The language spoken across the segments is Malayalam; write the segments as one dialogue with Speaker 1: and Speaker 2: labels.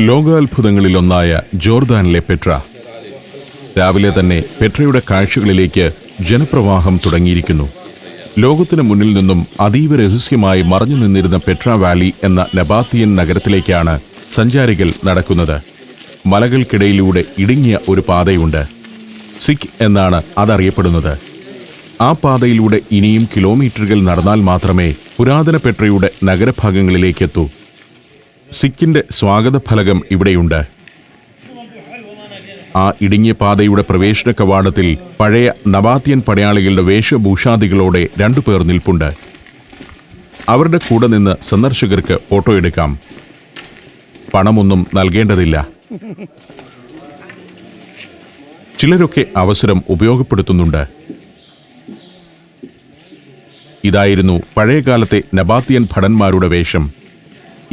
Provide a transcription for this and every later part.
Speaker 1: ലോകാത്ഭുതങ്ങളിലൊന്നായ ജോർദാനിലെ പെട്ര. രാവിലെ തന്നെ പെട്രയുടെ കാഴ്ചകളിലേക്ക് ജനപ്രവാഹം തുടങ്ങിയിരിക്കുന്നു. ലോകത്തിന് മുന്നിൽ നിന്നും അതീവ രഹസ്യമായി മറഞ്ഞു നിന്നിരുന്ന പെട്ര വാലി എന്ന നബാത്തിയൻ നഗരത്തിലേക്കാണ് സഞ്ചാരികൾ നടക്കുന്നത്. മലകൾക്കിടയിലൂടെ ഇടുങ്ങിയ ഒരു പാതയുണ്ട്. സിക്ക് എന്നാണ് അതറിയപ്പെടുന്നത്. ആ പാതയിലൂടെ ഇനിയും കിലോമീറ്ററുകൾ നടന്നാൽ മാത്രമേ പുരാതന പെട്രയുടെ നഗരഭാഗങ്ങളിലേക്കെത്തൂ. സിക്കിന്റെ സ്വാഗത ഫലകം ഇവിടെയുണ്ട്. ആ ഇടുങ്ങിയ പാതയുടെ പ്രവേശന കവാടത്തിൽ പഴയ നബാത്തിയൻ പടയാളികളുടെ വേഷഭൂഷാദികളോടെ 2 പേർ നിൽപ്പുണ്ട്. അവരുടെ കൂടെ നിന്ന് സന്ദർശകർക്ക് ഫോട്ടോ എടുക്കാം. പണമൊന്നും നൽകേണ്ടതില്ല. ചിലരൊക്കെ അവസരം ഉപയോഗപ്പെടുത്തുന്നുണ്ട്. ഇതായിരുന്നു പഴയകാലത്തെ നബാത്തിയൻ ഭടന്മാരുടെ വേഷം.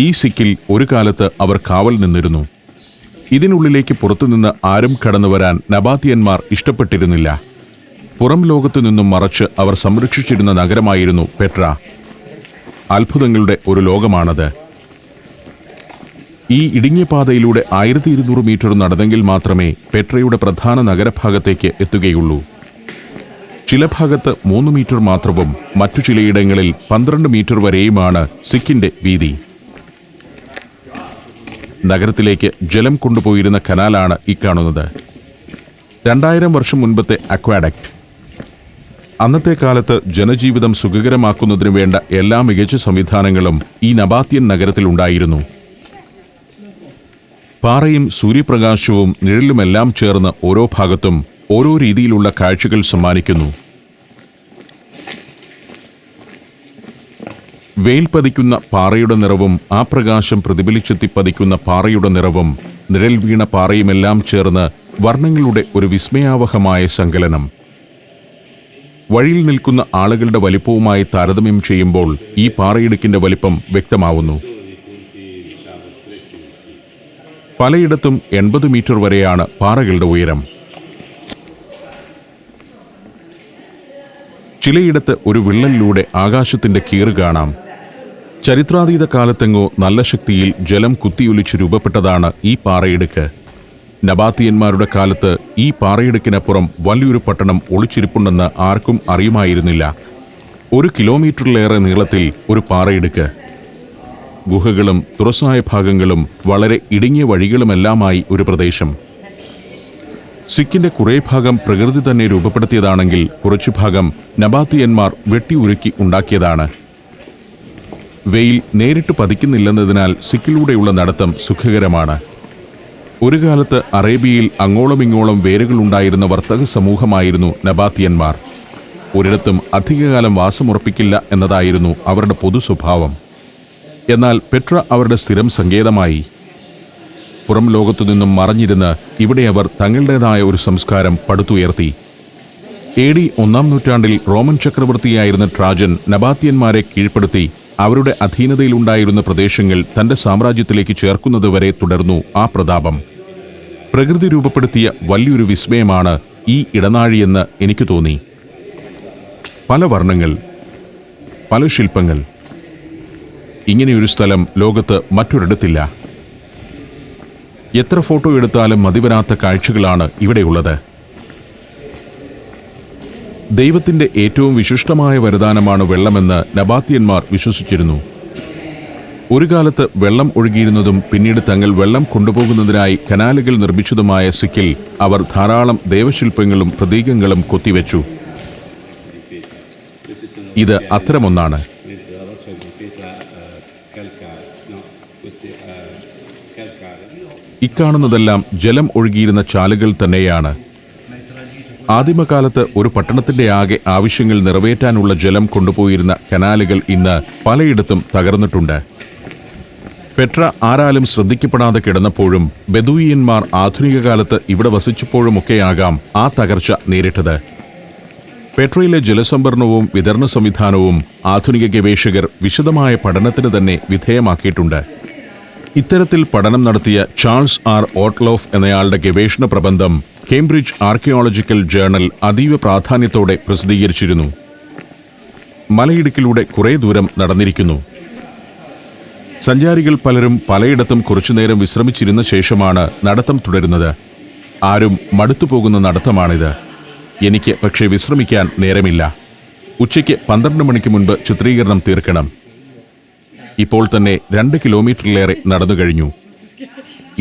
Speaker 1: ഈ സിക്കിൽ ഒരു കാലത്ത് അവർ കാവൽ നിന്നിരുന്നു. ഇതിനുള്ളിലേക്ക് പുറത്തുനിന്ന് ആരും കടന്നു വരാൻ നബാത്തിയന്മാർ ഇഷ്ടപ്പെട്ടിരുന്നില്ല. പുറം ലോകത്തു നിന്നും മറച്ച് അവർ സംരക്ഷിച്ചിരുന്ന നഗരമായിരുന്നു പെട്ര. അത്ഭുതങ്ങളുടെ ഒരു ലോകമാണത്. ഈ ഇടുങ്ങിയ പാതയിലൂടെ 1200 മീറ്റർ നടന്നെങ്കിൽ മാത്രമേ പെട്രയുടെ പ്രധാന നഗരഭാഗത്തേക്ക് എത്തുകയുള്ളൂ. ചില ഭാഗത്ത് 3 മീറ്റർ മാത്രവും മറ്റു ചിലയിടങ്ങളിൽ 12 മീറ്റർ വരെയുമാണ് സിക്കിന്റെ വീതി. നഗരത്തിലേക്ക് ജലം കൊണ്ടുപോയിരുന്ന കനാലാണ് ഈ കാണുന്നത്. 2000 വർഷം മുൻപത്തെ അക്വാഡക്റ്റ്. അന്നത്തെ കാലത്ത് ജനജീവിതം സുഖകരമാക്കുന്നതിനു വേണ്ട എല്ലാ മികച്ച സംവിധാനങ്ങളും ഈ നബാത്തിയൻ നഗരത്തിൽ ഉണ്ടായിരുന്നു. പാറയും സൂര്യപ്രകാശവും നിഴലുമെല്ലാം ചേർന്ന് ഓരോ ഭാഗത്തും ഓരോ രീതിയിലുള്ള കാഴ്ചകൾ സമ്മാനിക്കുന്നു. വെയിൽ പതിക്കുന്ന പാറയുടെ നിറവും ആ പ്രകാശം പ്രതിഫലിച്ചെത്തി പതിക്കുന്ന പാറയുടെ നിറവും നിഴൽ വീണ പാറയുമെല്ലാം ചേർന്ന് വർണ്ണങ്ങളുടെ ഒരു വിസ്മയാവഹമായ സങ്കലനം. വഴിയിൽ നിൽക്കുന്ന ആളുകളുടെ വലിപ്പവുമായി താരതമ്യം ചെയ്യുമ്പോൾ ഈ പാറയിടുക്കിന്റെ വലിപ്പം വ്യക്തമാവുന്നു. പലയിടത്തും 80 മീറ്റർ വരെയാണ് പാറകളുടെ ഉയരം. ചിലയിടത്ത് ഒരു വിള്ളലിലൂടെ ആകാശത്തിന്റെ കീറ് കാണാം. ചരിത്രാതീത കാലത്തെങ്ങോ നല്ല ശക്തിയിൽ ജലം കുത്തിയൊലിച്ച് രൂപപ്പെട്ടതാണ് ഈ പാറയിടുക്ക്. നബാത്തിയന്മാരുടെ കാലത്ത് ഈ പാറയിടുക്കിനപ്പുറം വലിയൊരു പട്ടണം ഒളിച്ചിരിപ്പുണ്ടെന്ന് ആർക്കും അറിയുമായിരുന്നില്ല. 1 കിലോമീറ്ററിലേറെ നീളത്തിൽ ഒരു പാറയിടുക്ക്. ഗുഹകളും തുറസായ ഭാഗങ്ങളും വളരെ ഇടുങ്ങിയ വഴികളുമെല്ലാമായി ഒരു പ്രദേശം. സിക്കിന്റെ കുറേ ഭാഗം പ്രകൃതി തന്നെ രൂപപ്പെടുത്തിയതാണെങ്കിൽ കുറച്ചു ഭാഗം നബാത്തിയന്മാർ വെട്ടിയുരുക്കി ഉണ്ടാക്കിയതാണ്. വെയിൽ നേരിട്ട് പതിക്കുന്നില്ലെന്നതിനാൽ സിക്കിലൂടെയുള്ള നടത്തം സുഖകരമാണ്. ഒരു കാലത്ത് അറേബ്യയിൽ അങ്ങോളമിങ്ങോളം വേരുകളുണ്ടായിരുന്ന വർത്തക സമൂഹമായിരുന്നു നബാത്തിയന്മാർ. ഒരിടത്തും അധികകാലം വാസമുറപ്പിക്കില്ല എന്നതായിരുന്നു അവരുടെ പൊതു സ്വഭാവം. എന്നാൽ പെട്ര അവരുടെ സ്ഥിരം സങ്കേതമായി. പുറം ലോകത്തു നിന്നും മറഞ്ഞിരുന്ന് ഇവിടെ അവർ തങ്ങളുടേതായ ഒരു സംസ്കാരം പടുത്തുയർത്തി. AD 1-ാം നൂറ്റാണ്ടിൽ റോമൻ ചക്രവർത്തിയായിരുന്ന ട്രാജൻ നബാത്തിയന്മാരെ കീഴ്പ്പെടുത്തി അവരുടെ അധീനതയിലുണ്ടായിരുന്ന പ്രദേശങ്ങൾ തന്റെ സാമ്രാജ്യത്തിലേക്ക് ചേർക്കുന്നതുവരെ തുടർന്നു ആ പ്രതാപം. പ്രകൃതി രൂപപ്പെടുത്തിയ വലിയൊരു വിസ്മയമാണ് ഈ ഇടനാഴിയെന്ന് എനിക്ക് തോന്നി. പല വർണ്ണങ്ങൾ, പല ശില്പങ്ങൾ. ഇങ്ങനെയൊരു സ്ഥലം ലോകത്ത് മറ്റൊരിടത്തില്ല. എത്ര ഫോട്ടോ എടുത്താലും മതിവരാത്ത കാഴ്ചകളാണ് ഇവിടെയുള്ളത്. ദൈവത്തിന്റെ ഏറ്റവും വിശിഷ്ടമായ വരദാനമാണ് വെള്ളമെന്ന് നബാത്തിയന്മാർ വിശ്വസിച്ചിരുന്നു. ഒരു കാലത്ത് വെള്ളം ഒഴുകിയിരുന്നതും പിന്നീട് തങ്ങൾ വെള്ളം കൊണ്ടുപോകുന്നതിനായി കനാലുകൾ നിർമ്മിച്ചതുമായ സിക്കിൽ അവർ ധാരാളം ദേവശില്പങ്ങളും പ്രതീകങ്ങളും കൊത്തിവെച്ചു. ഇത് അത്തരമൊന്നാണ്. ഇക്കാണുന്നതെല്ലാം ജലം ഒഴുകിയിരുന്ന ചാലുകൾ തന്നെയാണ്. ആദിമകാലത്ത് ഒരു പട്ടണത്തിന്റെ ആകെ ആവശ്യങ്ങൾ നിറവേറ്റാനുള്ള ജലം കൊണ്ടുപോയിരുന്ന കനാലുകൾ ഇന്ന് പലയിടത്തും തകർന്നിട്ടുണ്ട്. പെട്ര ആരാലും ശ്രദ്ധിക്കപ്പെടാതെ കിടന്നപ്പോഴും ബെദൂയിയന്മാർ ആധുനിക കാലത്ത് ഇവിടെ വസിച്ചപ്പോഴുമൊക്കെയാകാം ആ തകർച്ച നേരിട്ടത്. പെട്രയിലെ ജലസംഭരണവും വിതരണ സംവിധാനവും ആധുനിക ഗവേഷകർ വിശദമായ പഠനത്തിന് തന്നെ വിധേയമാക്കിയിട്ടുണ്ട്. ഇത്തരത്തിൽ പഠനം നടത്തിയ ചാൾസ് ആർ ഓട്ട്ലോഫ് എന്നയാളുടെ ഗവേഷണ പ്രബന്ധം കേംബ്രിഡ്ജ് ആർക്കിയോളജിക്കൽ ജേർണൽ അതീവ പ്രാധാന്യത്തോടെ പ്രസിദ്ധീകരിച്ചിരുന്നു. മലയിടുക്കിലൂടെ കുറേ ദൂരം നടന്നിരിക്കുന്നു. സഞ്ചാരികൾ പലരും പലയിടത്തും കുറച്ചുനേരം വിശ്രമിച്ചിരുന്ന ശേഷമാണ് നടത്തം തുടരുന്നത്. ആരും മടുത്തുപോകുന്ന നടത്തമാണിത്. എനിക്ക് പക്ഷേ വിശ്രമിക്കാൻ നേരമില്ല. ഉച്ചയ്ക്ക് 12 മണിക്ക് മുൻപ് ചിത്രീകരണം തീർക്കണം. ഇപ്പോൾ തന്നെ 2 കിലോമീറ്ററിലേറെ നടന്നു കഴിഞ്ഞു.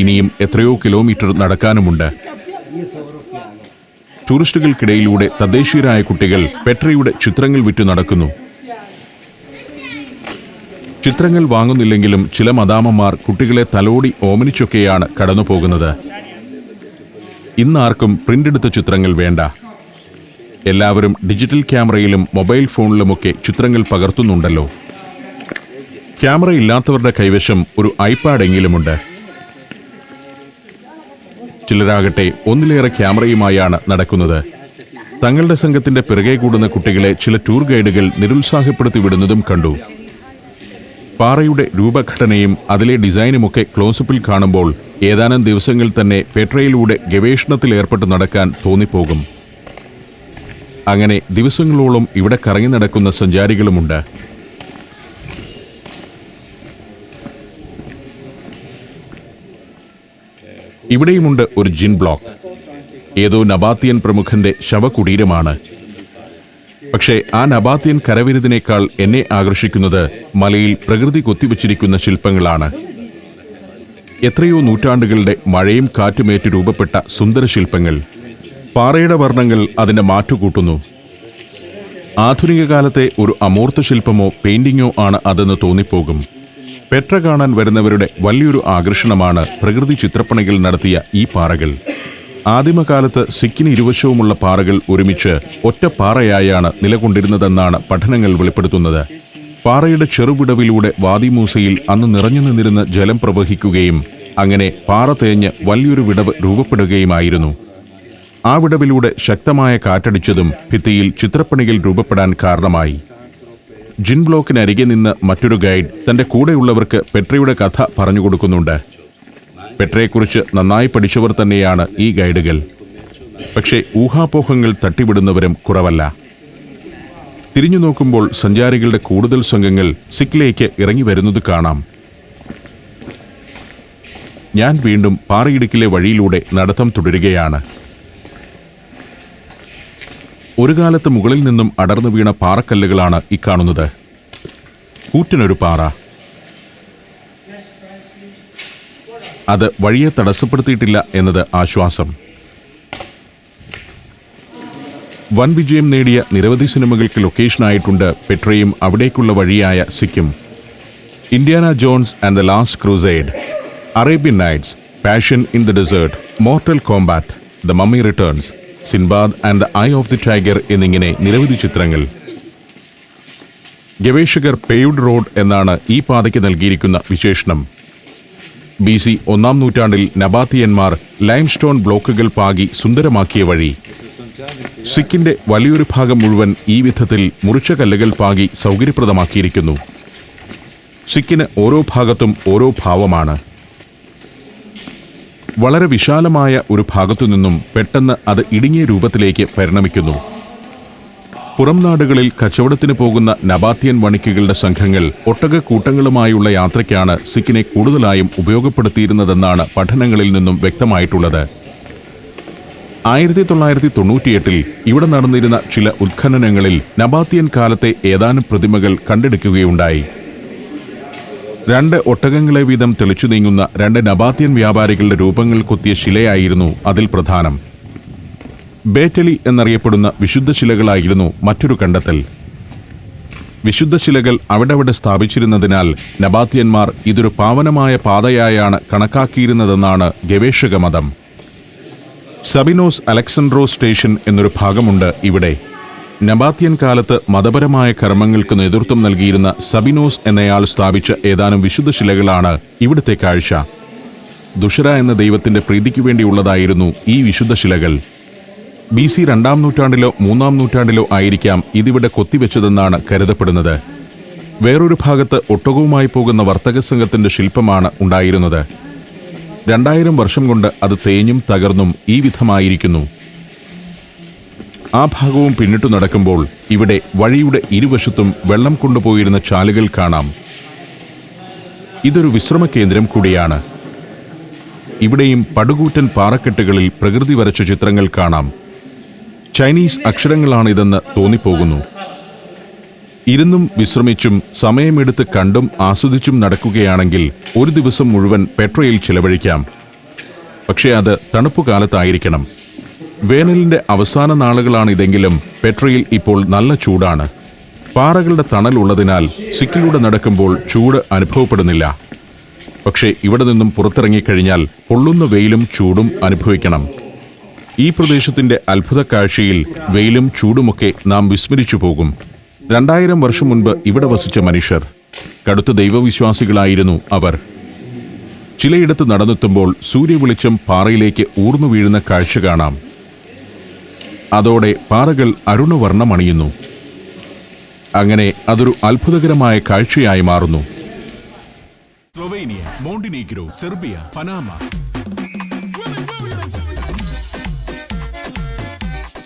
Speaker 1: ഇനിയും എത്രയോ കിലോമീറ്റർ നടക്കാനുമുണ്ട്. ടൂറിസ്റ്റുകൾക്കിടയിലൂടെ തദ്ദേശീയരായ കുട്ടികൾ പെട്രയുടെ ചിത്രങ്ങൾ വിറ്റു നടക്കുന്നു. ചിത്രങ്ങൾ വാങ്ങുന്നില്ലെങ്കിലും ചില മദാമ്മമാർ കുട്ടികളെ തലോടി ഓമനിച്ചൊക്കെയാണ് കടന്നു പോകുന്നത്. ഇന്നാർക്കും പ്രിന്റെടുത്ത ചിത്രങ്ങൾ വേണ്ട. എല്ലാവരും ഡിജിറ്റൽ ക്യാമറയിലും മൊബൈൽ ഫോണിലുമൊക്കെ ചിത്രങ്ങൾ പകർത്തുന്നുണ്ടല്ലോ. ക്യാമറ ഇല്ലാത്തവരുടെ കൈവശം ഒരു ഐപാഡ് എങ്കിലുമുണ്ട്. ചിലരാകട്ടെ ഒന്നിലേറെ ക്യാമറയുമായാണ് നടക്കുന്നത്. തങ്ങളുടെ സംഘത്തിന്റെ പിറകെ കൂടുന്ന കുട്ടികളെ ചില ടൂർ ഗൈഡുകൾ നിരുത്സാഹപ്പെടുത്തി വിടുന്നതും കണ്ടു. പാറയുടെ രൂപഘടനയും അതിലെ ഡിസൈനുമൊക്കെ ക്ലോസപ്പിൽ കാണുമ്പോൾ ഏതാനും ദിവസങ്ങൾ തന്നെ പെട്രയിലൂടെ ഗവേഷണത്തിലേർപ്പെട്ട് നടക്കാൻ തോന്നിപ്പോകും. അങ്ങനെ ദിവസങ്ങളോളം ഇവിടെ കറങ്ങി നടക്കുന്ന സഞ്ചാരികളുമുണ്ട്. ഇവിടെയുമുണ്ട് ഒരു ജിൻ ബ്ലോക്ക്. ഏതോ നബാത്തിയൻ പ്രമുഖന്റെ ശവകുടീരമാണ്. പക്ഷേ ആ നബാത്തിയൻ കരവിരുതിനേക്കാൾ എന്നെ ആകർഷിക്കുന്നത് മലയിൽ പ്രകൃതി കൊത്തിവച്ചിരിക്കുന്ന ശില്പങ്ങളാണ്. എത്രയോ നൂറ്റാണ്ടുകളുടെ മഴയും കാറ്റുമേറ്റ് രൂപപ്പെട്ട സുന്ദര ശില്പങ്ങൾ. പാറയുടെ വർണ്ണങ്ങൾ അതിന്റെ മാറ്റുകൂട്ടുന്നു. ആധുനിക കാലത്തെ ഒരു അമൂർത്ത ശില്പമോ പെയിന്റിങ്ങോ ആണ് അതെന്ന് തോന്നിപ്പോകും. പെട്ര കാണാൻ വരുന്നവരുടെ വലിയൊരു ആകർഷണമാണ് പ്രകൃതി ചിത്രപ്പണികൾ നടത്തിയ ഈ പാറകൾ. ആദിമകാലത്ത് സിക്കിന് ഇരുവശവുമുള്ള പാറകൾ ഒരുമിച്ച് ഒറ്റ പാറയായാണ് നിലകൊണ്ടിരുന്നതെന്നാണ് പഠനങ്ങൾ വെളിപ്പെടുത്തുന്നത്. പാറയുടെ ചെറുവിടവിലൂടെ വാദിമൂസയിൽ അന്ന് നിറഞ്ഞു നിന്നിരുന്ന ജലം പ്രവഹിക്കുകയും അങ്ങനെ പാറ തേഞ്ഞ് വലിയൊരു വിടവ് രൂപപ്പെടുകയുമായിരുന്നു. ആ വിടവിലൂടെ ശക്തമായ കാറ്റടിച്ചതും ഭിത്തിയിൽ ചിത്രപ്പണികൾ രൂപപ്പെടാൻ കാരണമായി. ജിൻ ബ്ലോക്കിനരികെ നിന്ന് മറ്റൊരു ഗൈഡ് തന്റെ കൂടെയുള്ളവർക്ക് പെട്രയുടെ കഥ പറഞ്ഞുകൊടുക്കുന്നുണ്ട്. പെട്രയെക്കുറിച്ച് നന്നായി പഠിച്ചവർ തന്നെയാണ് ഈ ഗൈഡുകൾ. പക്ഷേ ഊഹാപോഹങ്ങൾ തട്ടിവിടുന്നവരും കുറവല്ല. തിരിഞ്ഞു നോക്കുമ്പോൾ സഞ്ചാരികളുടെ കൂടുതൽ സംഘങ്ങൾ സിക്കിലേക്ക് ഇറങ്ങി വരുന്നത് കാണാം. ഞാൻ വീണ്ടും പാറയിടുക്കിലെ വഴിയിലൂടെ നടത്തം തുടരുകയാണ്. ഒരു കാലത്ത് മുകളിൽ നിന്നും അടർന്നു വീണ പാറക്കല്ലുകളാണ് ഈ കാണുന്നത്. കൂറ്റനൊരു പാറ. അത് വഴിയെ തടസ്സപ്പെടുത്തിയിട്ടില്ല എന്നത് ആശ്വാസം. വൻ വിജയം നേടിയ നിരവധി സിനിമകൾക്ക് ലൊക്കേഷനായിട്ടുണ്ട് പെട്രയും അവിടേക്കുള്ള വഴിയായ സിക്കിം. Indiana Jones and the Last Crusade, Arabian Nights, Passion in the Desert, Mortal Kombat, the Mummy Returns, Sinbad and the Eye of the Tiger എന്നിങ്ങനെ നിരവധി ചിത്രങ്ങൾ. ഗവേഷകർ പേവ്ഡ് റോഡ് എന്നാണ് ഈ പാതയ്ക്ക് നൽകിയിരിക്കുന്ന വിശേഷണം. BC 1-ാം നൂറ്റാണ്ടിൽ നബാത്തിയന്മാർ ലൈംസ്റ്റോൺ ബ്ലോക്കുകൾ പാകി സുന്ദരമാക്കിയ വഴി. സിക്കിന്റെ വലിയൊരു ഭാഗം മുഴുവൻ ഈ വിധത്തിൽ മുറിച്ച കല്ലുകൾ പാകി സൗകര്യപ്രദമാക്കിയിരിക്കുന്നു. സിക്കിന് ഓരോ ഭാഗത്തും ഓരോ ഭാവമാണ്. വളരെ വിശാലമായ ഒരു ഭാഗത്തു നിന്നും പെട്ടെന്ന് അത് ഇടുങ്ങിയ രൂപത്തിലേക്ക് പരിണമിക്കുന്നു. പുറം നാടുകളിൽ കച്ചവടത്തിന് പോകുന്ന നബാത്തിയൻ വണിക്കുകളുടെ സംഘങ്ങൾ ഒട്ടകക്കൂട്ടങ്ങളുമായുള്ള യാത്രയ്ക്കാണ് സിക്കിനെ കൂടുതലായും ഉപയോഗപ്പെടുത്തിയിരുന്നതെന്നാണ് പഠനങ്ങളിൽ നിന്നും വ്യക്തമായിട്ടുള്ളത്. 1998-ൽ ഇവിടെ നടന്നിരുന്ന ചില ഉത്ഖനനങ്ങളിൽ നബാത്തിയൻ കാലത്തെ ഏതാനും പ്രതിമകൾ കണ്ടെടുക്കുകയുണ്ടായി. 2 ഒട്ടകങ്ങളെ വീതം തെളിച്ചു നീങ്ങുന്ന 2 നബാത്തിയൻ വ്യാപാരികളുടെ രൂപങ്ങൾ കൊത്തിയ ശിലയായിരുന്നു അതിൽ പ്രധാനം. ബേറ്റലി എന്നറിയപ്പെടുന്ന വിശുദ്ധശിലകളായിരുന്നു മറ്റൊരു കണ്ടെത്തൽ. വിശുദ്ധശിലകൾ അവിടവിടെ സ്ഥാപിച്ചിരുന്നതിനാൽ നബാത്തിയന്മാർ ഇതൊരു പാവനമായ പാതയായാണ് കണക്കാക്കിയിരുന്നതെന്നാണ് ഗവേഷക മതം. സബിനോസ് അലക്സാൻഡ്രോസ് സ്റ്റേഷൻ എന്നൊരു ഭാഗമുണ്ട് ഇവിടെ. നബാത്തിയൻ കാലത്ത് മതപരമായ കർമ്മങ്ങൾക്ക് നേതൃത്വം നൽകിയിരുന്ന സബിനോസ് എന്നയാൾ സ്ഥാപിച്ച ഏതാനും വിശുദ്ധശിലകളാണ് ഇവിടുത്തെ കാഴ്ച. ദുഷര എന്ന ദൈവത്തിന്റെ പ്രീതിക്ക് വേണ്ടിയുള്ളതായിരുന്നു ഈ വിശുദ്ധശിലകൾ. BC 2-ാം നൂറ്റാണ്ടിലോ 3-ാം നൂറ്റാണ്ടിലോ ആയിരിക്കാം ഇതിവിടെ കൊത്തിവെച്ചതെന്നാണ് കരുതപ്പെടുന്നത്. വേറൊരു ഭാഗത്ത് ഒട്ടകവുമായി പോകുന്ന വർത്തക സംഘത്തിന്റെ ശില്പമാണ് ഉണ്ടായിരുന്നത്. 2000 വർഷം കൊണ്ട് അത് തേഞ്ഞും തകർന്നും ഈ വിധമായിരിക്കുന്നു. ആ ഭാഗവും പിന്നിട്ടു നടക്കുമ്പോൾ ഇവിടെ വഴിയുടെ ഇരുവശത്തും വെള്ളം കൊണ്ടുപോയിരുന്ന ചാലുകൾ കാണാം. ഇതൊരു വിശ്രമ കേന്ദ്രം കൂടിയാണ്. ഇവിടെയും പടുകൂറ്റൻ പാറക്കെട്ടുകളിൽ പ്രകൃതി വരച്ച ചിത്രങ്ങൾ കാണാം. ചൈനീസ് അക്ഷരങ്ങളാണിതെന്ന് തോന്നിപ്പോകുന്നു. ഇരുന്നും വിശ്രമിച്ചും സമയമെടുത്ത് കണ്ടും ആസ്വദിച്ചും നടക്കുകയാണെങ്കിൽ ഒരു ദിവസം മുഴുവൻ പെട്രയിൽ ചിലവഴിക്കാം. പക്ഷേ അത് തണുപ്പുകാലത്തായിരിക്കണം. വേനലിന്റെ അവസാന നാളുകളാണിതെങ്കിലും പെട്രയിൽ ഇപ്പോൾ നല്ല ചൂടാണ്. പാറകളുടെ തണലുള്ളതിനാൽ സിക്കിലൂടെ നടക്കുമ്പോൾ ചൂട് അനുഭവപ്പെടുന്നില്ല. പക്ഷേ ഇവിടെ നിന്നും പുറത്തിറങ്ങിക്കഴിഞ്ഞാൽ പൊള്ളുന്ന വെയിലും ചൂടും അനുഭവിക്കണം. ഈ പ്രദേശത്തിന്റെ അത്ഭുത കാഴ്ചയിൽ വെയിലും ചൂടുമൊക്കെ നാം വിസ്മരിച്ചു പോകും. 2000 വർഷം മുൻപ് ഇവിടെ വസിച്ച മനുഷ്യർ കടുത്ത ദൈവവിശ്വാസികളായിരുന്നു അവർ. ചിലയിടത്ത് നടന്നെത്തുമ്പോൾ സൂര്യവെളിച്ചം പാറയിലേക്ക് ഊർന്നു വീഴുന്ന കാഴ്ച കാണാം. അതോടെ പാറകൾ അരുണവർണ്ണമണിയുന്നു. അങ്ങനെ അതൊരു അത്ഭുതകരമായ കാഴ്ചയായി മാറുന്നു.
Speaker 2: Slovenia, Montenegro, Serbia, Panama.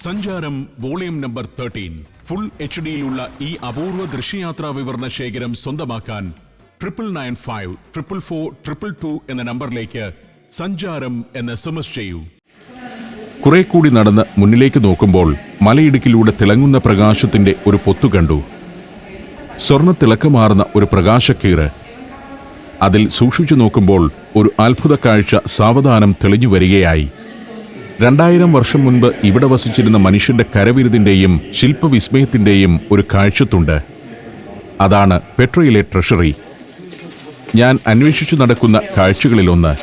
Speaker 2: സഞ്ചാരം വോളിയം നമ്പർ 13. ഫുൾ HD-യിലുള്ള ഈ അപൂർവ ദൃശ്യയാത്രാ വിവരണ ശേഖരം സ്വന്തമാക്കാൻ 9995 444 222 എന്ന നമ്പറിലേക്ക് സഞ്ചാരം എന്ന് SMS ചെയ്യൂ.
Speaker 1: കുറെ കൂടി നടന്ന് മുന്നിലേക്ക് നോക്കുമ്പോൾ മലയിടുക്കിലൂടെ തിളങ്ങുന്ന പ്രകാശത്തിന്റെ ഒരു പൊത്തു കണ്ടു. സ്വർണ്ണ തിളക്കമാർന്ന ഒരു പ്രകാശക്കീറ്. അതിൽ സൂക്ഷിച്ചു നോക്കുമ്പോൾ ഒരു അത്ഭുത കാഴ്ച സാവധാനം തെളിഞ്ഞു വരികയായി. 2000 വർഷം മുൻപ് ഇവിടെ വസിച്ചിരുന്ന മനുഷ്യന്റെ കരവിരുതിന്റെയും ശില്പവിസ്മയത്തിന്റെയും ഒരു കാഴ്ചത്തുണ്ട്. അതാണ് പെട്രയിലെ ട്രഷറി. ഞാൻ അന്വേഷിച്ചു നടക്കുന്ന കാഴ്ചകളിലൊന്ന്.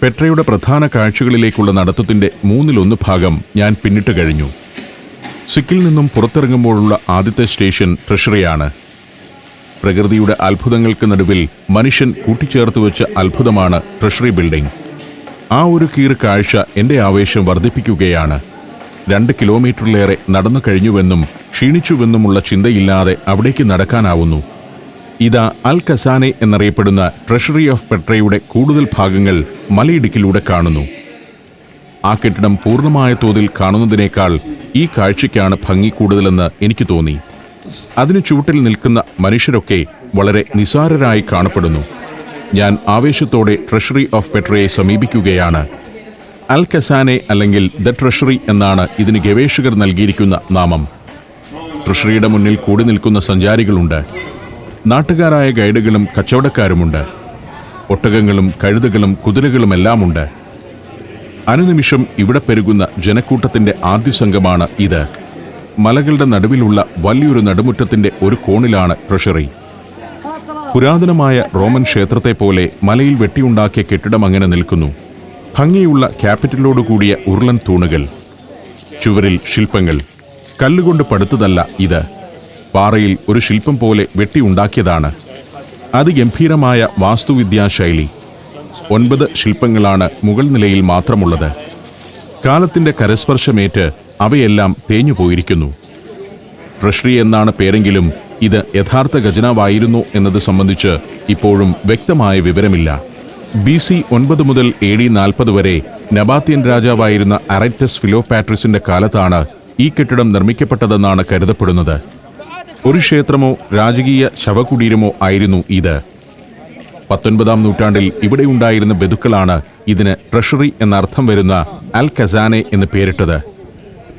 Speaker 1: പെട്രയുടെ പ്രധാന കാഴ്ചകളിലേക്കുള്ള നടത്തത്തിന്റെ 1/3 ഭാഗം ഞാൻ പിന്നിട്ട് കഴിഞ്ഞു. സിക്കിൽ നിന്നും പുറത്തിറങ്ങുമ്പോഴുള്ള ആദ്യത്തെ സ്റ്റേഷൻ ട്രഷറിയാണ്. പ്രകൃതിയുടെ അത്ഭുതങ്ങൾക്ക് നടുവിൽ മനുഷ്യൻ കൂട്ടിച്ചേർത്ത് വെച്ച അത്ഭുതമാണ് ട്രഷറി ബിൽഡിംഗ്. ആ ഒരു കീറ് കാഴ്ച എൻ്റെ ആവേശം വർദ്ധിപ്പിക്കുകയാണ്. 2 കിലോമീറ്ററിലേറെ നടന്നു കഴിഞ്ഞുവെന്നും ക്ഷീണിച്ചുവെന്നുമുള്ള ചിന്തയില്ലാതെ അവിടേക്ക് നടക്കാനാവുന്നു. ഇതാ അൽ ഖസാനെ എന്നറിയപ്പെടുന്ന ട്രഷറി ഓഫ് പെട്രയുടെ കൂടുതൽ ഭാഗങ്ങൾ മലയിടുക്കിലൂടെ കാണുന്നു. ആ കെട്ടിടം പൂർണ്ണമായ തോതിൽ കാണുന്നതിനേക്കാൾ ഈ കാഴ്ചയ്ക്കാണ് ഭംഗി കൂടുതലെന്ന് എനിക്ക് തോന്നി. അതിന് ചുവട്ടിൽ നിൽക്കുന്ന മനുഷ്യരൊക്കെ വളരെ നിസാരരായി കാണപ്പെടുന്നു. ഞാൻ ആവേശത്തോടെ ട്രഷറി ഓഫ് പെട്രയെ സമീപിക്കുകയാണ്. അൽ ഖസാനെ അല്ലെങ്കിൽ ദ ട്രഷറി എന്നാണ് ഇതിന് ഗവേഷകർ നൽകിയിരിക്കുന്ന നാമം. ട്രഷറിയുടെ മുന്നിൽ കൂടി നിൽക്കുന്ന സഞ്ചാരികളുണ്ട്. നാട്ടുകാരായ ഗൈഡുകളും കച്ചവടക്കാരുമുണ്ട്. ഒട്ടകങ്ങളും കഴുതകളും കുതിരകളുമെല്ലാമുണ്ട്. അനുനിമിഷം ഇവിടെ പെരുകുന്ന ജനക്കൂട്ടത്തിന്റെ ആദ്യ സംഘമാണ് ഇത്. മലകളുടെ നടുവിലുള്ള വലിയൊരു നടുമുറ്റത്തിന്റെ ഒരു കോണിലാണ് ട്രഷറി. പുരാതനമായ റോമൻ ക്ഷേത്രത്തെ പോലെ മലയിൽ വെട്ടിയുണ്ടാക്കിയ കെട്ടിടം അങ്ങനെ നിൽക്കുന്നു. ഭംഗിയുള്ള ക്യാപിറ്റലോടുകൂടിയ ഉരുളൻ തൂണുകൾ, ചുവരിൽ ശില്പങ്ങൾ. കല്ലുകൊണ്ട് പടുത്തതല്ല ഇത്, പാറയിൽ ഒരു ശില്പം പോലെ വെട്ടിയുണ്ടാക്കിയതാണ്. അതിഗംഭീരമായ വാസ്തുവിദ്യാശൈലി. 9 ശില്പങ്ങളാണ് മുകൾ നിലയിൽ മാത്രമുള്ളത്. കാലത്തിന്റെ കരസ്പർശമേറ്റ് അവയെല്ലാം തേഞ്ഞുപോയിരിക്കുന്നു. ട്രഷറി എന്നാണ് പേരെങ്കിലും ഇത് യഥാർത്ഥ ഖജനാവായിരുന്നോ എന്നത് സംബന്ധിച്ച് ഇപ്പോഴും വ്യക്തമായ വിവരമില്ല. BC 9 മുതൽ AD 40 വരെ നബാത്യൻ രാജാവായിരുന്ന അറൈറ്റസ് ഫിലോപാട്രിസിന്റെ കാലത്താണ് ഈ കെട്ടിടം നിർമ്മിക്കപ്പെട്ടതെന്നാണ് കരുതപ്പെടുന്നത്. ഒരു ക്ഷേത്രമോ രാജകീയ ശവകുടീരമോ ആയിരുന്നു ഇത്. 19-ാം നൂറ്റാണ്ടിൽ ഇവിടെ ഉണ്ടായിരുന്ന ബന്ധുക്കളാണ് ഇതിന് ട്രഷറി എന്നർത്ഥം വരുന്ന അൽ ഖസാനെ എന്ന് പേരിട്ടത്.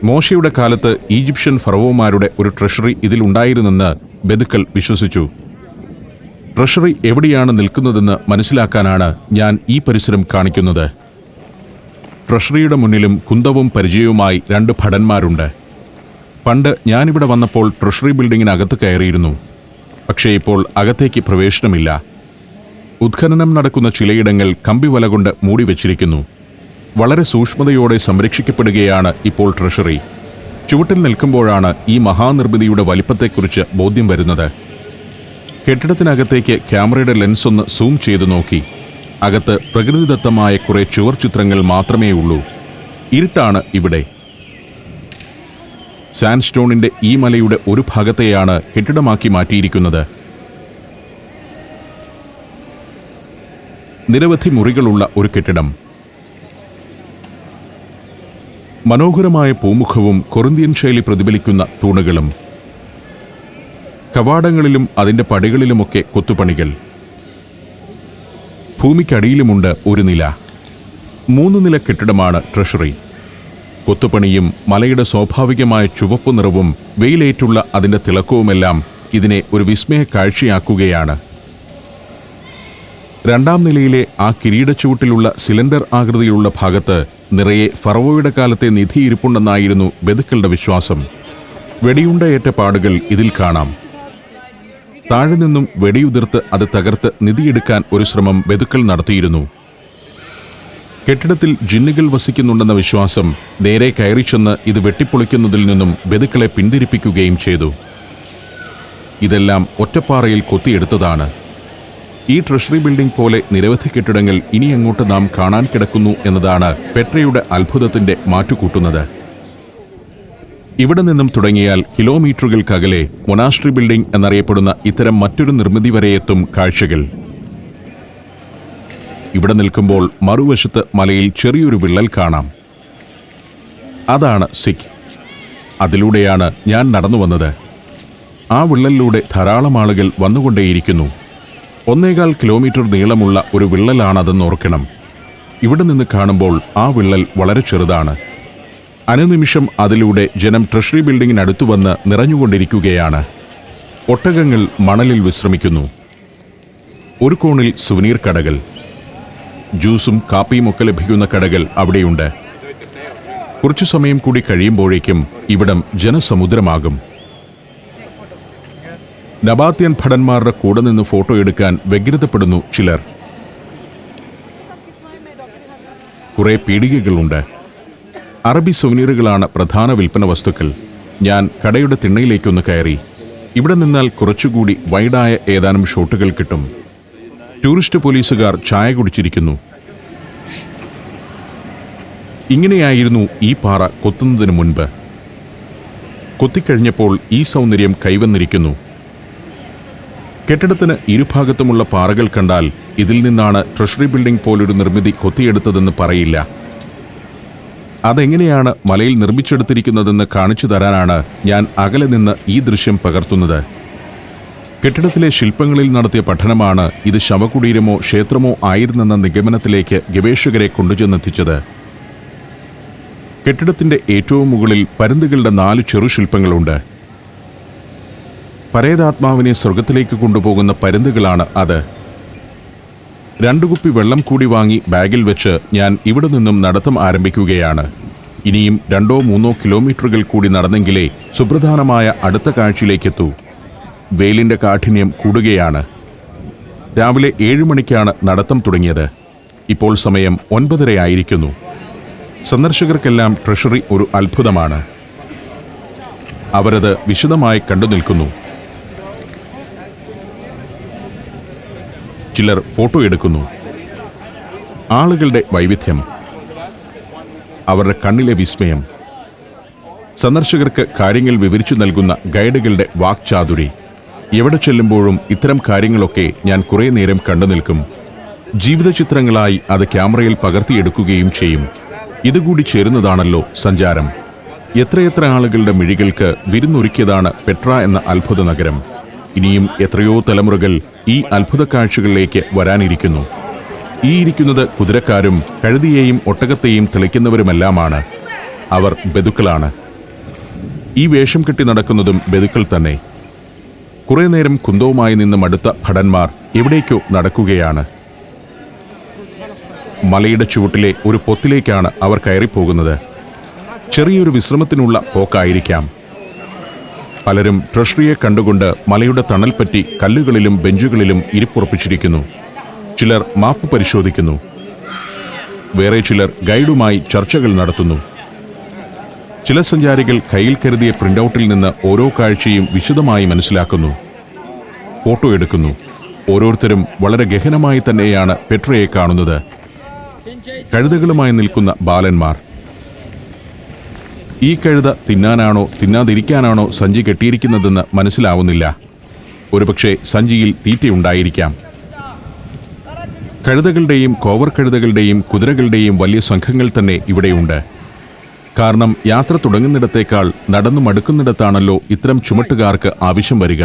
Speaker 1: മോശയുടെ കാലത്ത് ഈജിപ്ഷ്യൻ ഫറവോമാരുടെ ഒരു ട്രഷറി ഇതിലുണ്ടായിരുന്നെന്ന് ബന്ധുക്കൾ വിശ്വസിച്ചു. ട്രഷറി എവിടെയാണ് നിൽക്കുന്നതെന്ന് മനസ്സിലാക്കാനാണ് ഞാൻ ഈ പരിസരം കാണിക്കുന്നത്. ട്രഷറിയുടെ മുന്നിലും കുന്തവും പരിചയവുമായി 2 ഭടന്മാരുണ്ട്. പണ്ട് ഞാനിവിടെ വന്നപ്പോൾ ട്രഷറി ബിൽഡിങ്ങിനകത്ത് കയറിയിരുന്നു. പക്ഷേ ഇപ്പോൾ അകത്തേക്ക് പ്രവേശനമില്ല. ഉത്ഖനനം നടക്കുന്ന ചിലയിടങ്ങൾ കമ്പിവല കൊണ്ട് മൂടിവെച്ചിരിക്കുന്നു. വളരെ സൂക്ഷ്മതയോടെ സംരക്ഷിക്കപ്പെടുകയാണ് ഇപ്പോൾ ട്രഷറി. ചുവട്ടിൽ നിൽക്കുമ്പോഴാണ് ഈ മഹാനിർമ്മിതിയുടെ വലിപ്പത്തെക്കുറിച്ച് ബോധ്യം വരുന്നത്. കെട്ടിടത്തിനകത്തേക്ക് ക്യാമറയുടെ ലെൻസ് ഒന്ന് സൂം ചെയ്തു നോക്കി. അകത്ത് പ്രകൃതിദത്തമായ കുറെ ചുവർ ചിത്രങ്ങൾ മാത്രമേ ഉള്ളൂ. ഇരുട്ടാണ് ഇവിടെ. സാൻഡ്സ്റ്റോണിന്റെ ഈ മലയുടെ ഒരു ഭാഗത്തെയാണ് കെട്ടിടമാക്കി മാറ്റിയിരിക്കുന്നത്. നിരവധി മുറികളുള്ള ഒരു കെട്ടിടം. മനോഹരമായ പൂമുഖവും കൊറിന്ത്യൻ ശൈലി പ്രതിഫലിക്കുന്ന തൂണുകളും. കവാടങ്ങളിലും അതിൻ്റെ പടികളിലുമൊക്കെ കൊത്തുപണികൾ. ഭൂമിക്കടിയിലുമുണ്ട് ഒരു നില. 3 നില കെട്ടിടമാണ് ട്രഷറി. കൊത്തുപണിയും മലയുടെ സ്വാഭാവികമായ ചുവപ്പു നിറവും വെയിലേറ്റുള്ള അതിൻ്റെ തിളക്കവുമെല്ലാം ഇതിനെ ഒരു വിസ്മയ കാഴ്ചയാക്കുകയാണ്. 2ാം നിലയിലെ ആ കിരീടച്ചുവട്ടിലുള്ള സിലിണ്ടർ ആകൃതിയിലുള്ള ഭാഗത്ത് നിറയെ ഫറവോയുടെ കാലത്തെ നിധി ഇരിപ്പുണ്ടെന്നായിരുന്നു ബദുക്കളുടെ വിശ്വാസം. വെടിയുണ്ടയേറ്റ പാടുകൾ ഇതിൽ കാണാം. താഴെ നിന്നും വെടിയുതിർത്ത് അത് തകർത്ത് നിധിയെടുക്കാൻ ഒരു ശ്രമം ബദുക്കൾ നടത്തിയിരുന്നു. കെട്ടിടത്തിൽ ജിന്നുകൾ വസിക്കുന്നുണ്ടെന്ന വിശ്വാസം നേരെ കയറി ചെന്ന് ഇത് വെട്ടിപ്പൊളിക്കുന്നതിൽ നിന്നും ബദുക്കളെ പിന്തിരിപ്പിക്കുകയും ചെയ്തു. ഇതെല്ലാം ഒറ്റപ്പാറയിൽ കൊത്തിയെടുത്തതാണ്. ഈ ട്രഷറി ബിൽഡിംഗ് പോലെ നിരവധി കെട്ടിടങ്ങൾ ഇനി അങ്ങോട്ട് നാം കാണാൻ കിടക്കുന്നു എന്നതാണ് പെട്രയുടെ അത്ഭുതത്തിന്റെ മാറ്റുകൂട്ടുന്നത്. ഇവിടെ നിന്നും തുടങ്ങിയാൽ കിലോമീറ്ററുകൾക്കകലെ മൊനാസ്ട്രി ബിൽഡിംഗ് എന്നറിയപ്പെടുന്ന ഇത്തരം മറ്റൊരു നിർമ്മിതി വരെ എത്തും കാഴ്ചകൾ. ഇവിടെ നിൽക്കുമ്പോൾ മറുവശത്ത് മലയിൽ ചെറിയൊരു വിള്ളൽ കാണാം. അതാണ് സിഖ്. അതിലൂടെയാണ് ഞാൻ നടന്നു വന്നത്. ആ വിള്ളലിലൂടെ ധാരാളം ആളുകൾ വന്നുകൊണ്ടേയിരിക്കുന്നു. 1.25 കിലോമീറ്റർ നീളമുള്ള ഒരു വിള്ളലാണതെന്ന് ഓർക്കണം. ഇവിടെ നിന്ന് കാണുമ്പോൾ ആ വിള്ളൽ വളരെ ചെറുതാണ്. അനുനിമിഷം അതിലൂടെ ജനം ട്രഷറി ബിൽഡിങ്ങിനടുത്തു വന്ന് നിറഞ്ഞുകൊണ്ടിരിക്കുകയാണ്. ഒട്ടകങ്ങൾ മണലിൽ വിശ്രമിക്കുന്നു. ഒരു കോണിൽ സുവനീർ കടകൾ, ജ്യൂസും കാപ്പിയും ഒക്കെ ലഭിക്കുന്ന കടകൾ അവിടെയുണ്ട്. കുറച്ചു സമയം കൂടി കഴിയുമ്പോഴേക്കും ഇവിടം ജനസമുദ്രമാകും. നബാത്യൻ ഭടന്മാരുടെ കൂടെ നിന്ന് ഫോട്ടോ എടുക്കാൻ വ്യഗ്രതപ്പെടുന്നു ചിലർ. കുറെ പീടികകളുണ്ട്. അറബി സുവനീറുകളാണ് പ്രധാന വിൽപ്പന വസ്തുക്കൾ. ഞാൻ കടയുടെ തിണ്ണയിലേക്കൊന്ന് കയറി. ഇവിടെ നിന്നാൽ കുറച്ചുകൂടി വൈഡായ ഏതാനും ഷോട്ടുകൾ കിട്ടും. ടൂറിസ്റ്റ് പോലീസുകാർ ചായ കുടിച്ചിരിക്കുന്നു. ഇങ്ങനെയായിരുന്നു ഈ പാറ കൊത്തുന്നതിന് മുൻപ്. കൊത്തിക്കഴിഞ്ഞപ്പോൾ ഈ സൗന്ദര്യം കൈവന്നിരിക്കുന്നു. കെട്ടിടത്തിന് ഇരുഭാഗത്തുമുള്ള പാറകൾ കണ്ടാൽ ഇതിൽ നിന്നാണ് ട്രഷറി ബിൽഡിംഗ് പോലൊരു നിർമ്മിതി കൊത്തിയെടുത്തതെന്ന് പറയില്ല. അതെങ്ങനെയാണ് മലയിൽ നിർമ്മിച്ചെടുത്തിരിക്കുന്നതെന്ന് കാണിച്ചു തരാനാണ് ഞാൻ അകലെ നിന്ന് ഈ ദൃശ്യം പകർത്തുന്നത്. കെട്ടിടത്തിലെ ശില്പങ്ങളിൽ നടത്തിയ പഠനമാണ് ഇത് ശവകുടീരമോ ക്ഷേത്രമോ ആയിരുന്നെന്ന നിഗമനത്തിലേക്ക് ഗവേഷകരെ കൊണ്ടുചെന്നെത്തിച്ചത്. കെട്ടിടത്തിന്റെ ഏറ്റവും മുകളിൽ പരുന്തുകളുടെ 4 ചെറുശില്പങ്ങളുണ്ട്. പരേതാത്മാവിനെ സ്വർഗത്തിലേക്ക് കൊണ്ടുപോകുന്ന പരുന്തുകളാണ് അത്. 2 കുപ്പി വെള്ളം കൂടി വാങ്ങി ബാഗിൽ വെച്ച് ഞാൻ ഇവിടെ നിന്നും നടത്തം ആരംഭിക്കുകയാണ്. ഇനിയും 2-3 കിലോമീറ്ററുകൾ കൂടി നടന്നെങ്കിലേ സുപ്രധാനമായ അടുത്ത കാഴ്ചയിലേക്കെത്തൂ. വെയിലിന്റെ കാഠിന്യം കൂടുകയാണ്. രാവിലെ 7 മണിക്കാണ് നടത്തം തുടങ്ങിയത്. ഇപ്പോൾ സമയം 9:30 ആയിരിക്കുന്നു. സന്ദർശകർക്കെല്ലാം ട്രഷറി ഒരു അത്ഭുതമാണ്. അവരത് വിശദമായി കണ്ടു നിൽക്കുന്നു. ചിലർ ഫോട്ടോ എടുക്കുന്നു. ആളുകളുടെ വൈവിധ്യം, അവരുടെ കണ്ണിലെ വിസ്മയം, സന്ദർശകർക്ക് കാര്യങ്ങൾ വിവരിച്ചു നൽകുന്ന ഗൈഡുകളുടെ വാക്ചാതുരി. എവിടെ ചെല്ലുമ്പോഴും ഇത്തരം കാര്യങ്ങളൊക്കെ ഞാൻ കുറേ നേരം കണ്ടു നിൽക്കും. ജീവിതചിത്രങ്ങളായി അത് ക്യാമറയിൽ പകർത്തിയെടുക്കുകയും ചെയ്യും. ഇതുകൂടി ചേരുന്നതാണല്ലോ സഞ്ചാരം. എത്രയെത്ര ആളുകളുടെ മിഴികൾക്ക് വിരുന്നൊരുക്കിയതാണ് പെട്ര എന്ന അത്ഭുത നഗരം. ഇനിയും എത്രയോ തലമുറകൾ ഈ അത്ഭുത കാഴ്ചകളിലേക്ക് വരാനിരിക്കുന്നു. ഈ ഇരിക്കുന്നത് കുതിരക്കാരും കഴുതിയെയും ഒട്ടകത്തെയും തെളിക്കുന്നവരുമെല്ലാമാണ്. അവർ ബദുക്കളാണ്. ഈ വേഷം കെട്ടി നടക്കുന്നതും ബദുക്കൾ തന്നെ. കുറേ നേരം കുന്തവുമായി നിന്ന് മടുത്ത ഭടന്മാർ എവിടേക്കോ നടക്കുകയാണ്. മലയുടെ ചുവട്ടിലെ ഒരു പൊത്തിലേക്കാണ് അവർ കയറിപ്പോകുന്നത്. ചെറിയൊരു വിശ്രമത്തിനുള്ള പോക്കായിരിക്കാം. പലരും ട്രഷറിയെ കണ്ടുകൊണ്ട് മലയുടെ തണൽ പറ്റി കല്ലുകളിലും ബെഞ്ചുകളിലും ഇരിപ്പുറപ്പിച്ചിരിക്കുന്നു. ചിലർ മാപ്പ് പരിശോധിക്കുന്നു. വേറെ ചിലർ ഗൈഡുമായി ചർച്ചകൾ നടത്തുന്നു. ചില സഞ്ചാരികൾ കയ്യിൽ കരുതിയ പ്രിന്റൌട്ടിൽ നിന്ന് ഓരോ കാഴ്ചയും വിശദമായി മനസ്സിലാക്കുന്നു, ഫോട്ടോ എടുക്കുന്നു. ഓരോരുത്തരും വളരെ ഗഹനമായി തന്നെയാണ് പെട്രയെ കാണുന്നത്. കഴുതകളുമായി നിൽക്കുന്ന ബാലന്മാർ. ഈ കഴുത തിന്നാനാണോ തിന്നാതിരിക്കാനാണോ സഞ്ചി കെട്ടിയിരിക്കുന്നതെന്ന് മനസ്സിലാവുന്നില്ല. ഒരുപക്ഷെ സഞ്ചിയിൽ തീറ്റയുണ്ടായിരിക്കാം. കഴുതകളുടെയും കോവർ കഴുതകളുടെയും കുതിരകളുടെയും വലിയ സംഘങ്ങൾ തന്നെ ഇവിടെയുണ്ട്. കാരണം യാത്ര തുടങ്ങുന്നിടത്തേക്കാൾ നടന്നു മടുക്കുന്നിടത്താണല്ലോ ഇത്തരം ചുമട്ടുകാർക്ക് ആവശ്യം വരിക.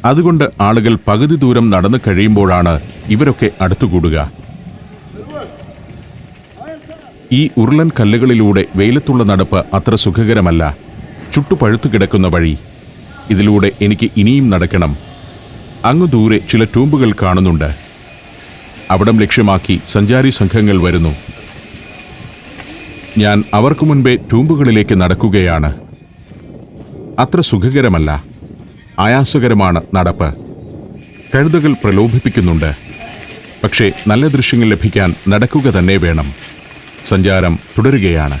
Speaker 1: അതുകൊണ്ട് ആളുകൾ പകുതി ദൂരം നടന്നു കഴിയുമ്പോഴാണ് ഇവരൊക്കെ അടുത്തുകൂടുക. ഈ ഉരുളൻ കല്ലുകളിലൂടെ വെയിലത്തുള്ള നടപ്പ് അത്ര സുഖകരമല്ല. ചുട്ടുപഴുത്തു കിടക്കുന്ന വഴി. ഇതിലൂടെ എനിക്ക് ഇനിയും നടക്കണം. അങ്ങു ദൂരെ ചില ടൂമ്പുകൾ കാണുന്നുണ്ട്. അവിടം ലക്ഷ്യമാക്കി സഞ്ചാരി സംഘങ്ങൾ വരുന്നു. ഞാൻ അവർക്ക് മുൻപേ ടൂമ്പുകളിലേക്ക് നടക്കുകയാണ്. അത്ര സുഖകരമല്ല, ആയാസകരമാണ് നടപ്പ്. കഴുതകൾ പ്രലോഭിപ്പിക്കുന്നുണ്ട്. പക്ഷേ നല്ല ദൃശ്യങ്ങൾ ലഭിക്കാൻ നടക്കുക തന്നെ വേണം. സഞ്ചാരം തുടരുകയാണ്.